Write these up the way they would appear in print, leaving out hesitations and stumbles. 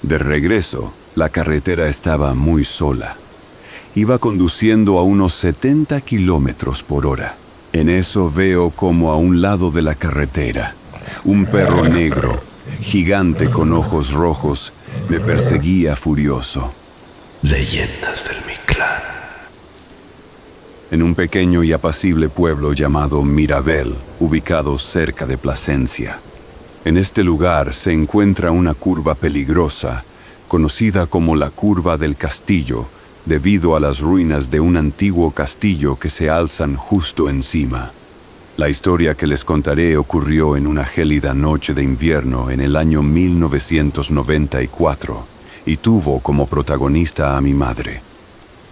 De regreso, la carretera estaba muy sola. Iba conduciendo a unos 70 kilómetros por hora. En eso veo como a un lado de la carretera, un perro negro, gigante con ojos rojos, me perseguía furioso. Leyendas del Mictlán. En un pequeño y apacible pueblo llamado Mirabel, ubicado cerca de Plasencia. En este lugar se encuentra una curva peligrosa, conocida como la Curva del Castillo, debido a las ruinas de un antiguo castillo que se alzan justo encima. La historia que les contaré ocurrió en una gélida noche de invierno en el año 1994 y tuvo como protagonista a mi madre.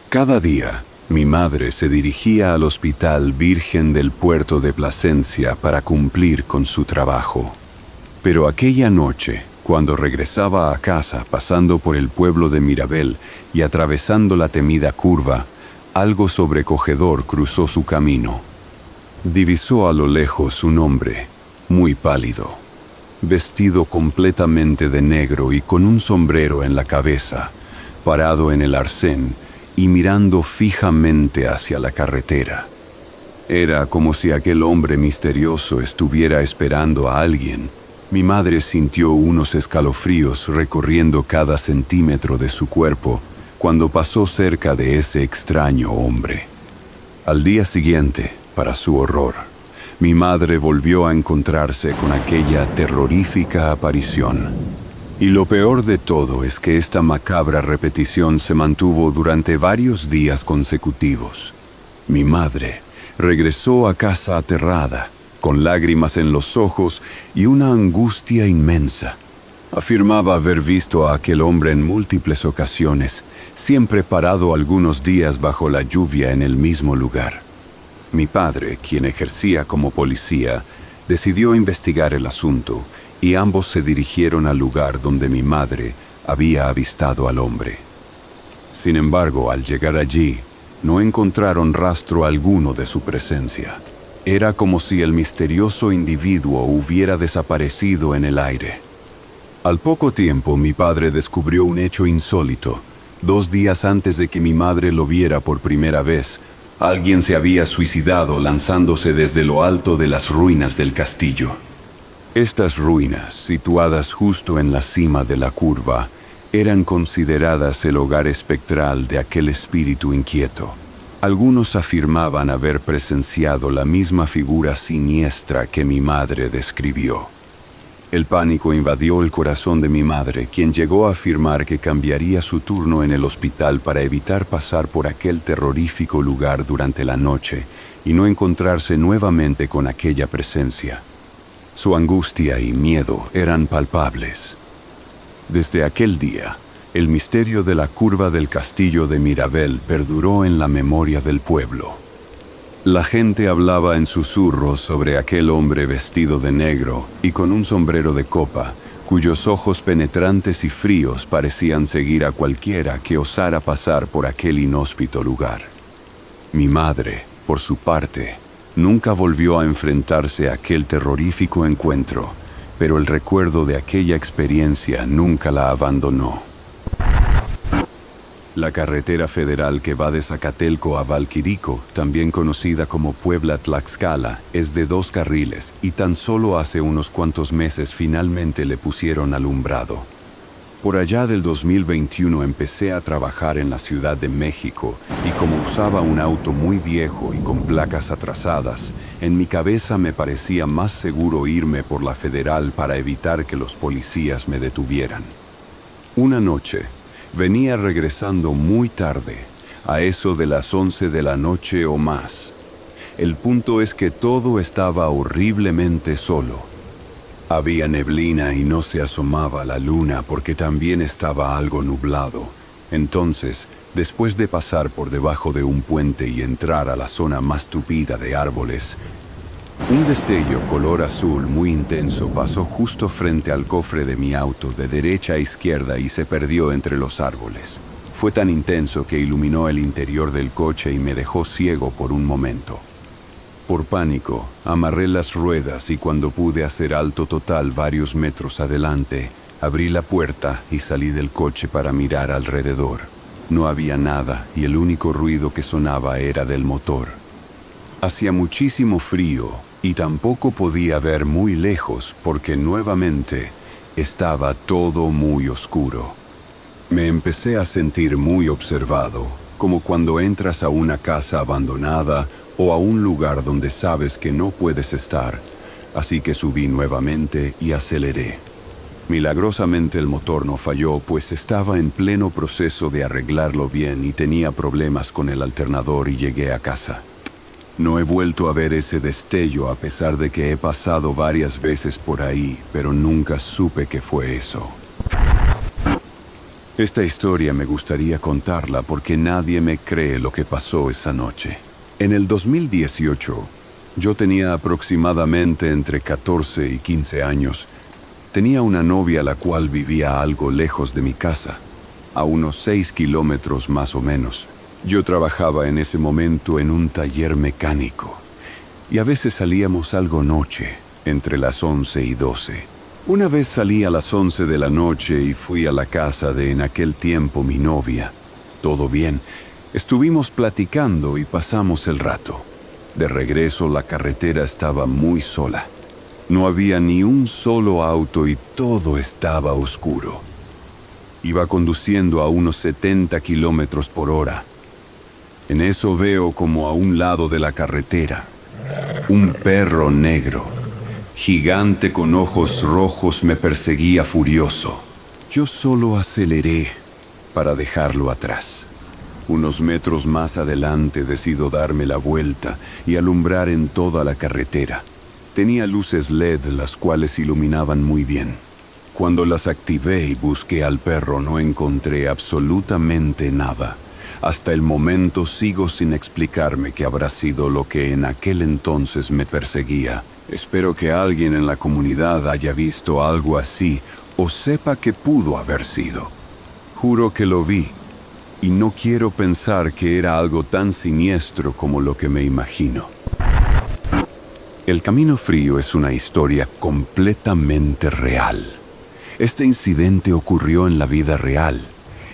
Cada día, mi madre se dirigía al Hospital Virgen del Puerto de Plasencia para cumplir con su trabajo. Pero aquella noche, cuando regresaba a casa pasando por el pueblo de Mirabel y atravesando la temida curva, algo sobrecogedor cruzó su camino. Divisó a lo lejos un hombre, muy pálido, vestido completamente de negro y con un sombrero en la cabeza, parado en el arcén y mirando fijamente hacia la carretera. Era como si aquel hombre misterioso estuviera esperando a alguien. Mi madre sintió unos escalofríos recorriendo cada centímetro de su cuerpo cuando pasó cerca de ese extraño hombre. Al día siguiente, para su horror, mi madre volvió a encontrarse con aquella terrorífica aparición. Y lo peor de todo es que esta macabra repetición se mantuvo durante varios días consecutivos. Mi madre regresó a casa aterrada, con lágrimas en los ojos y una angustia inmensa. Afirmaba haber visto a aquel hombre en múltiples ocasiones, siempre parado algunos días bajo la lluvia en el mismo lugar. Mi padre, quien ejercía como policía, decidió investigar el asunto y ambos se dirigieron al lugar donde mi madre había avistado al hombre. Sin embargo, al llegar allí, no encontraron rastro alguno de su presencia. Era como si el misterioso individuo hubiera desaparecido en el aire. Al poco tiempo, mi padre descubrió un hecho insólito. 2 días antes de que mi madre lo viera por primera vez, alguien se había suicidado lanzándose desde lo alto de las ruinas del castillo. Estas ruinas, situadas justo en la cima de la curva, eran consideradas el hogar espectral de aquel espíritu inquieto. Algunos afirmaban haber presenciado la misma figura siniestra que mi madre describió. El pánico invadió el corazón de mi madre, quien llegó a afirmar que cambiaría su turno en el hospital para evitar pasar por aquel terrorífico lugar durante la noche y no encontrarse nuevamente con aquella presencia. Su angustia y miedo eran palpables. Desde aquel día, el misterio de la curva del castillo de Mirabel perduró en la memoria del pueblo. La gente hablaba en susurros sobre aquel hombre vestido de negro y con un sombrero de copa, cuyos ojos penetrantes y fríos parecían seguir a cualquiera que osara pasar por aquel inhóspito lugar. Mi madre, por su parte, nunca volvió a enfrentarse a aquel terrorífico encuentro, pero el recuerdo de aquella experiencia nunca la abandonó. La carretera federal que va de Zacatelco a Valquirico, también conocida como Puebla-Tlaxcala, es de 2 carriles y tan solo hace unos cuantos meses finalmente le pusieron alumbrado. Por allá del 2021 empecé a trabajar en la Ciudad de México y como usaba un auto muy viejo y con placas atrasadas, en mi cabeza me parecía más seguro irme por la federal para evitar que los policías me detuvieran. Una noche, venía regresando muy tarde, a eso de las 11 de la noche o más. El punto es que todo estaba horriblemente solo. Había neblina y no se asomaba la luna porque también estaba algo nublado. Entonces, después de pasar por debajo de un puente y entrar a la zona más tupida de árboles, un destello color azul muy intenso pasó justo frente al cofre de mi auto de derecha a izquierda y se perdió entre los árboles. Fue tan intenso que iluminó el interior del coche y me dejó ciego por un momento. Por pánico, amarré las ruedas y cuando pude hacer alto total varios metros adelante, Abrí la puerta y salí del coche para mirar alrededor. No había nada y el único ruido que sonaba era del motor. Hacía muchísimo frío y tampoco podía ver muy lejos porque nuevamente estaba todo muy oscuro. Me empecé a sentir muy observado, como cuando entras a una casa abandonada o a un lugar donde sabes que no puedes estar, así que subí nuevamente y aceleré. Milagrosamente el motor no falló, pues estaba en pleno proceso de arreglarlo bien y tenía problemas con el alternador y llegué a casa. No he vuelto a ver ese destello a pesar de que he pasado varias veces por ahí, pero nunca supe qué fue eso. Esta historia me gustaría contarla porque nadie me cree lo que pasó esa noche. En el 2018, yo tenía aproximadamente entre 14 y 15 años. Tenía una novia la cual vivía algo lejos de mi casa, a unos 6 kilómetros más o menos. Yo trabajaba en ese momento en un taller mecánico y a veces salíamos algo noche, entre las 11 y 12. Una vez salí a las 11 de la noche y fui a la casa de en aquel tiempo mi novia. Todo bien, estuvimos platicando y pasamos el rato. De regreso la carretera estaba muy sola. No había ni un solo auto y todo estaba oscuro. Iba conduciendo a unos 70 kilómetros por hora. En eso veo como a un lado de la carretera, un perro negro, gigante con ojos rojos, me perseguía furioso. Yo solo aceleré para dejarlo atrás. Unos metros más adelante decido darme la vuelta y alumbrar en toda la carretera. Tenía luces LED las cuales iluminaban muy bien. Cuando las activé y busqué al perro no encontré absolutamente nada. Hasta el momento sigo sin explicarme qué habrá sido lo que en aquel entonces me perseguía. Espero que alguien en la comunidad haya visto algo así o sepa qué pudo haber sido. Juro que lo vi y no quiero pensar que era algo tan siniestro como lo que me imagino. El Camino Frío es una historia completamente real. Este incidente ocurrió en la vida real.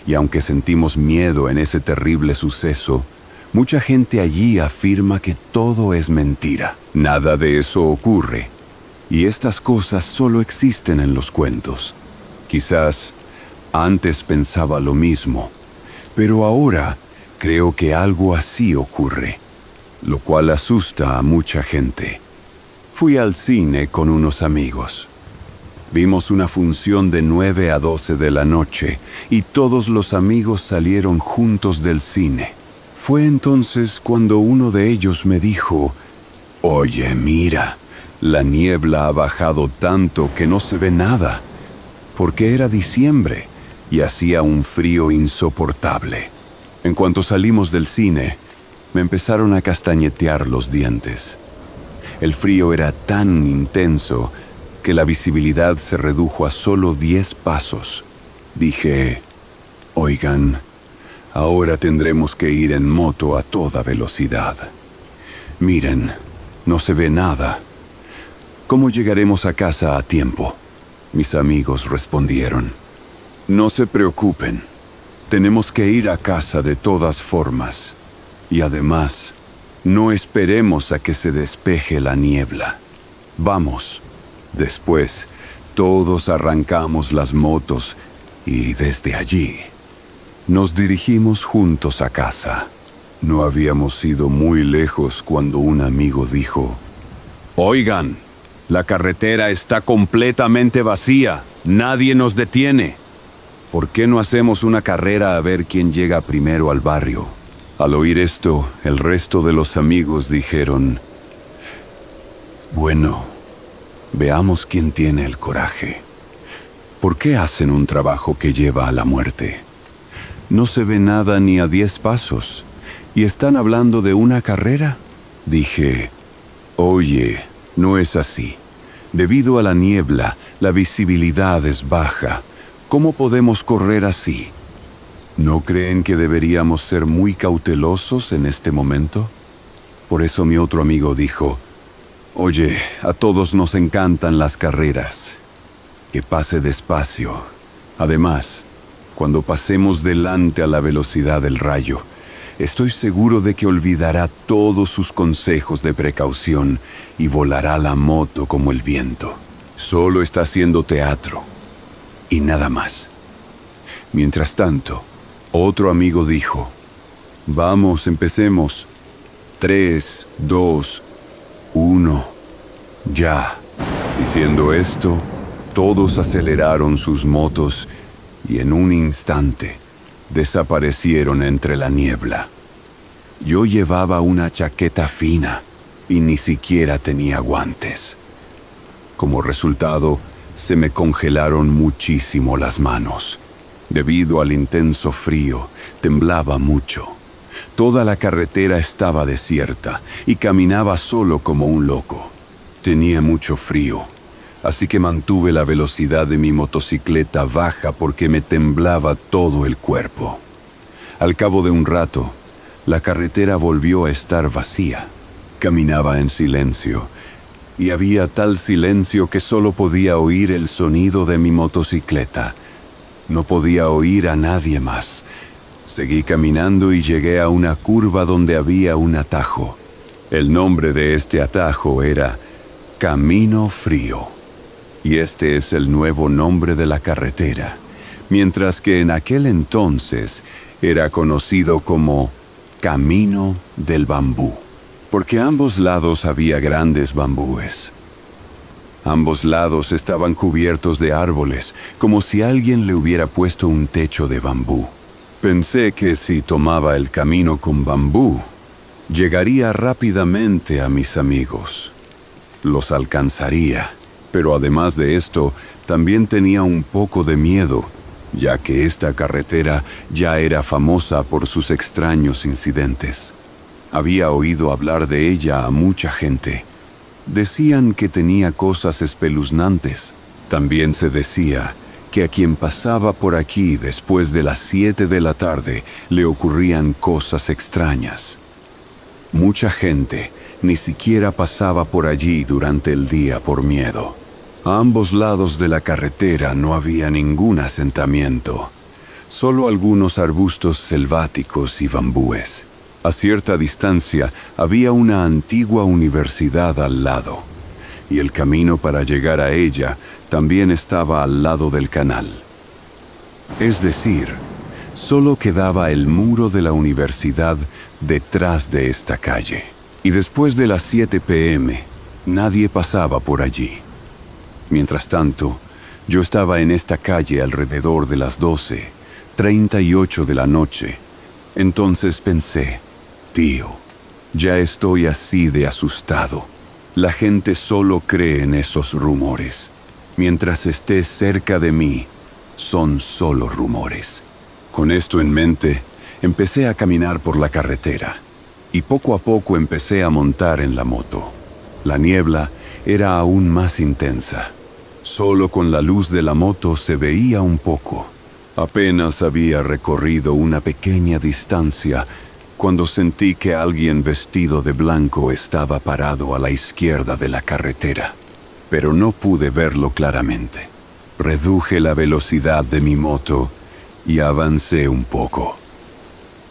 Y aunque sentimos miedo en ese terrible suceso, mucha gente allí afirma que todo es mentira. Nada de eso ocurre. Y estas cosas solo existen en los cuentos. Quizás antes pensaba lo mismo, pero ahora creo que algo así ocurre, lo cual asusta a mucha gente. Fui al cine con unos amigos. Vimos una función de 9 a 12 de la noche y todos los amigos salieron juntos del cine. Fue entonces cuando uno de ellos me dijo: «Oye, mira, la niebla ha bajado tanto que no se ve nada», porque era diciembre y hacía un frío insoportable. En cuanto salimos del cine, me empezaron a castañetear los dientes. El frío era tan intenso que la visibilidad se redujo a solo 10 pasos. Dije: «Oigan, ahora tendremos que ir en moto a toda velocidad. Miren, no se ve nada. ¿Cómo llegaremos a casa a tiempo?». Mis amigos respondieron: «No se preocupen, tenemos que ir a casa de todas formas. Y además, no esperemos a que se despeje la niebla. Vamos». Después, todos arrancamos las motos y desde allí nos dirigimos juntos a casa. No habíamos ido muy lejos cuando un amigo dijo: «Oigan, la carretera está completamente vacía. Nadie nos detiene. ¿Por qué no hacemos una carrera a ver quién llega primero al barrio?». Al oír esto, el resto de los amigos dijeron: «Bueno, veamos quién tiene el coraje. ¿Por qué hacen un trabajo que lleva a la muerte? No se ve nada ni a 10 pasos. ¿Y están hablando de una carrera?». Dije: «Oye, no es así. Debido a la niebla, la visibilidad es baja. ¿Cómo podemos correr así? ¿No creen que deberíamos ser muy cautelosos en este momento?». Por eso mi otro amigo dijo: «Oye, a todos nos encantan las carreras. que pase despacio. Además, cuando pasemos delante a la velocidad del rayo, estoy seguro de que olvidará todos sus consejos de precaución y volará la moto como el viento. Solo está haciendo teatro y nada más. Mientras tanto, otro amigo dijo: «Vamos, empecemos. 3, 2, 1, ya». Diciendo esto, todos aceleraron sus motos y en un instante desaparecieron entre la niebla. Yo llevaba una chaqueta fina y ni siquiera tenía guantes. Como resultado, se me congelaron muchísimo las manos. Debido al intenso frío, temblaba mucho. Toda la carretera estaba desierta y caminaba solo como un loco. Tenía mucho frío, así que mantuve la velocidad de mi motocicleta baja porque me temblaba todo el cuerpo. Al cabo de un rato, la carretera volvió a estar vacía. Caminaba en silencio, y había tal silencio que solo podía oír el sonido de mi motocicleta. No podía oír a nadie más. Seguí caminando y llegué a una curva donde había un atajo. El nombre de este atajo era Camino Frío. Y este es el nuevo nombre de la carretera, mientras que en aquel entonces era conocido como Camino del Bambú, porque a ambos lados había grandes bambúes. Ambos lados estaban cubiertos de árboles, como si alguien le hubiera puesto un techo de bambú. Pensé que si tomaba el camino con bambú, llegaría rápidamente a mis amigos. Los alcanzaría, pero además de esto, también tenía un poco de miedo, ya que esta carretera ya era famosa por sus extraños incidentes. Había oído hablar de ella a mucha gente. Decían que tenía cosas espeluznantes. También se decía que a quien pasaba por aquí después de las 7 de la tarde le ocurrían cosas extrañas. Mucha gente ni siquiera pasaba por allí durante el día por miedo. A ambos lados de la carretera no había ningún asentamiento, solo algunos arbustos selváticos y bambúes. A cierta distancia había una antigua universidad al lado, y el camino para llegar a ella también estaba al lado del canal. Es decir, solo quedaba el muro de la universidad detrás de esta calle, y después de las 7 p.m. nadie pasaba por allí. Mientras tanto, yo estaba en esta calle alrededor de las 12:38 de la noche. Entonces pensé: tío, ya estoy así de asustado. La gente solo cree en esos rumores. Mientras estés cerca de mí, son solo rumores. Con esto en mente, empecé a caminar por la carretera, y poco a poco empecé a montar en la moto. La niebla era aún más intensa. Solo con la luz de la moto se veía un poco. Apenas había recorrido una pequeña distancia cuando sentí que alguien vestido de blanco estaba parado a la izquierda de la carretera, pero no pude verlo claramente. Reduje la velocidad de mi moto y avancé un poco.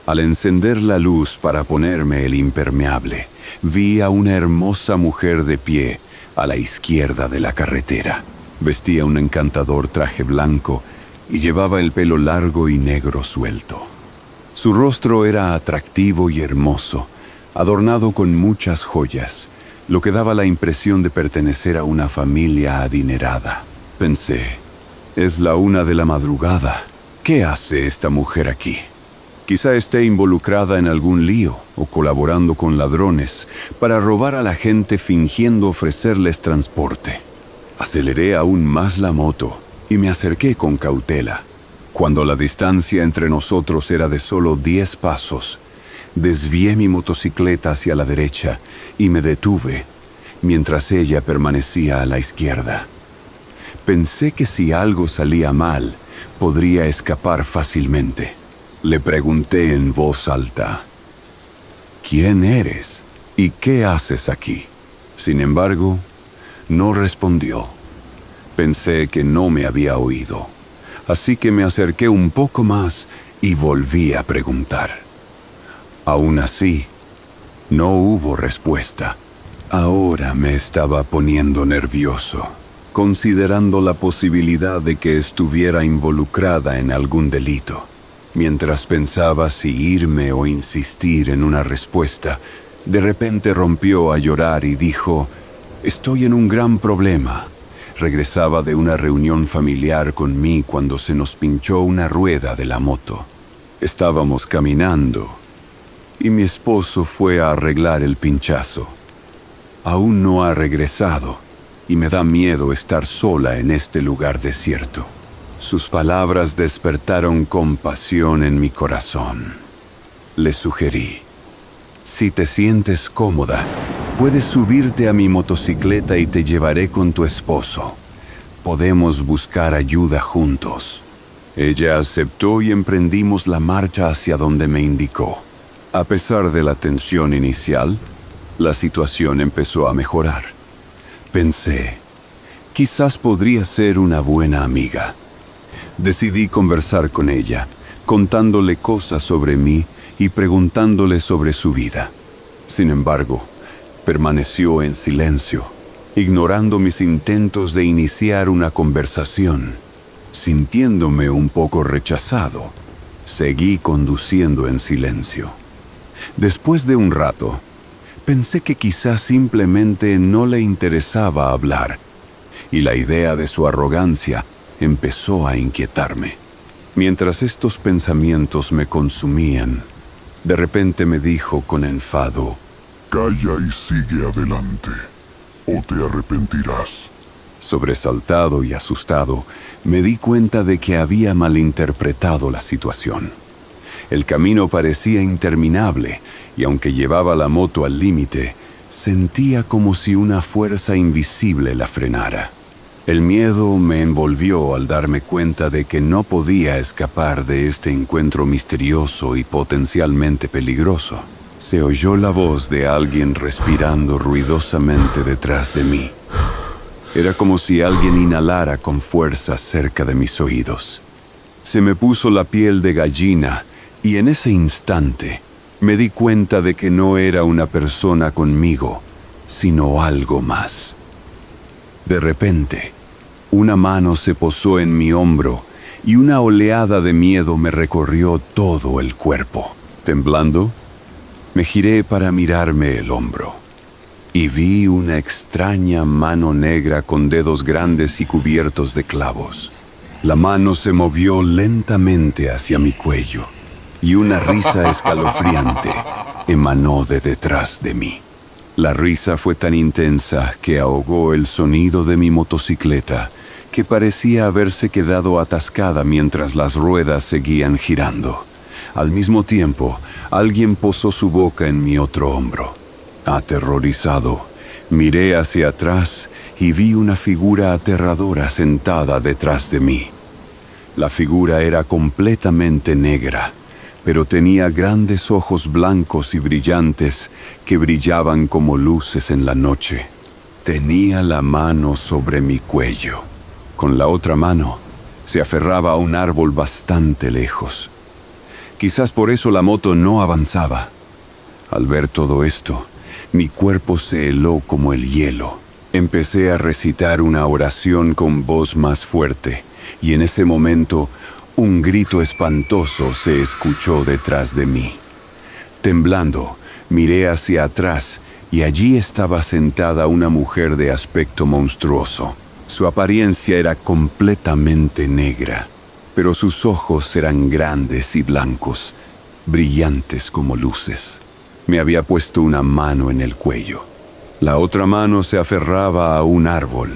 Al encender la luz para ponerme el impermeable, vi a una hermosa mujer de pie a la izquierda de la carretera. Vestía un encantador traje blanco y llevaba el pelo largo y negro suelto. Su rostro era atractivo y hermoso, adornado con muchas joyas, lo que daba la impresión de pertenecer a una familia adinerada. Pensé: es la 1 de la madrugada. ¿Qué hace esta mujer aquí? Quizá esté involucrada en algún lío o colaborando con ladrones para robar a la gente fingiendo ofrecerles transporte. Aceleré aún más la moto y me acerqué con cautela. Cuando la distancia entre nosotros era de solo 10 pasos, desvié mi motocicleta hacia la derecha y me detuve, mientras ella permanecía a la izquierda. Pensé que si algo salía mal, podría escapar fácilmente. Le pregunté en voz alta: ¿quién eres y qué haces aquí? Sin embargo, no respondió. Pensé que no me había oído, así que me acerqué un poco más y volví a preguntar. Aún así, no hubo respuesta. Ahora me estaba poniendo nervioso, considerando la posibilidad de que estuviera involucrada en algún delito. Mientras pensaba si irme o insistir en una respuesta, de repente rompió a llorar y dijo: «Estoy en un gran problema». Regresaba de una reunión familiar con mí cuando se nos pinchó una rueda de la moto. Estábamos caminando y mi esposo fue a arreglar el pinchazo. Aún no ha regresado y me da miedo estar sola en este lugar desierto. Sus palabras despertaron compasión en mi corazón. Le sugerí: «Si te sientes cómoda, puedes subirte a mi motocicleta y te llevaré con tu esposo. Podemos buscar ayuda juntos». Ella aceptó y emprendimos la marcha hacia donde me indicó. A pesar de la tensión inicial, la situación empezó a mejorar. Pensé, quizás podría ser una buena amiga. Decidí conversar con ella, contándole cosas sobre mí y preguntándole sobre su vida. Sin embargo, permaneció en silencio, ignorando mis intentos de iniciar una conversación. Sintiéndome un poco rechazado, seguí conduciendo en silencio. Después de un rato, pensé que quizás simplemente no le interesaba hablar, y la idea de su arrogancia empezó a inquietarme. Mientras estos pensamientos me consumían, de repente me dijo con enfado: «Calla y sigue adelante, o te arrepentirás». Sobresaltado y asustado, me di cuenta de que había malinterpretado la situación. El camino parecía interminable, y aunque llevaba la moto al límite, sentía como si una fuerza invisible la frenara. El miedo me envolvió al darme cuenta de que no podía escapar de este encuentro misterioso y potencialmente peligroso. Se oyó la voz de alguien respirando ruidosamente detrás de mí. Era como si alguien inhalara con fuerza cerca de mis oídos. Se me puso la piel de gallina y en ese instante me di cuenta de que no era una persona conmigo, sino algo más. De repente, una mano se posó en mi hombro y una oleada de miedo me recorrió todo el cuerpo. Temblando, me giré para mirarme el hombro y vi una extraña mano negra con dedos grandes y cubiertos de clavos. La mano se movió lentamente hacia mi cuello y una risa escalofriante emanó de detrás de mí. La risa fue tan intensa que ahogó el sonido de mi motocicleta, que parecía haberse quedado atascada mientras las ruedas seguían girando. Al mismo tiempo, alguien posó su boca en mi otro hombro. Aterrorizado, miré hacia atrás y vi una figura aterradora sentada detrás de mí. La figura era completamente negra, pero tenía grandes ojos blancos y brillantes que brillaban como luces en la noche. Tenía la mano sobre mi cuello. Con la otra mano se aferraba a un árbol bastante lejos. Quizás por eso la moto no avanzaba. Al ver todo esto, mi cuerpo se heló como el hielo. Empecé a recitar una oración con voz más fuerte, y en ese momento un grito espantoso se escuchó detrás de mí. Temblando, miré hacia atrás y allí estaba sentada una mujer de aspecto monstruoso. Su apariencia era completamente negra, pero sus ojos eran grandes y blancos, brillantes como luces. Me había puesto una mano en el cuello. La otra mano se aferraba a un árbol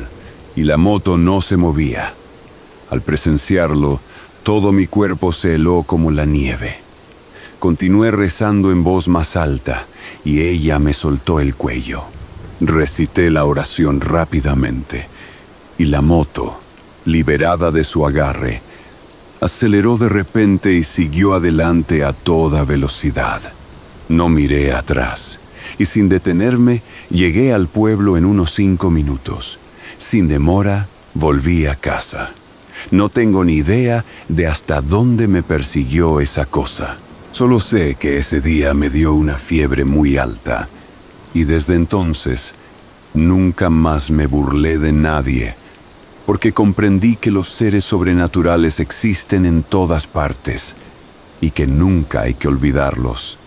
y la moto no se movía. Al presenciarlo, todo mi cuerpo se heló como la nieve. Continué rezando en voz más alta y ella me soltó el cuello. Recité la oración rápidamente y la moto, liberada de su agarre, aceleró de repente y siguió adelante a toda velocidad. No miré atrás y sin detenerme llegué al pueblo en unos 5 minutos. Sin demora, Volví a casa. No tengo ni idea de hasta dónde me persiguió esa cosa. Solo sé que ese día me dio una fiebre muy alta y desde entonces nunca más me burlé de nadie, porque comprendí que los seres sobrenaturales existen en todas partes y que nunca hay que olvidarlos.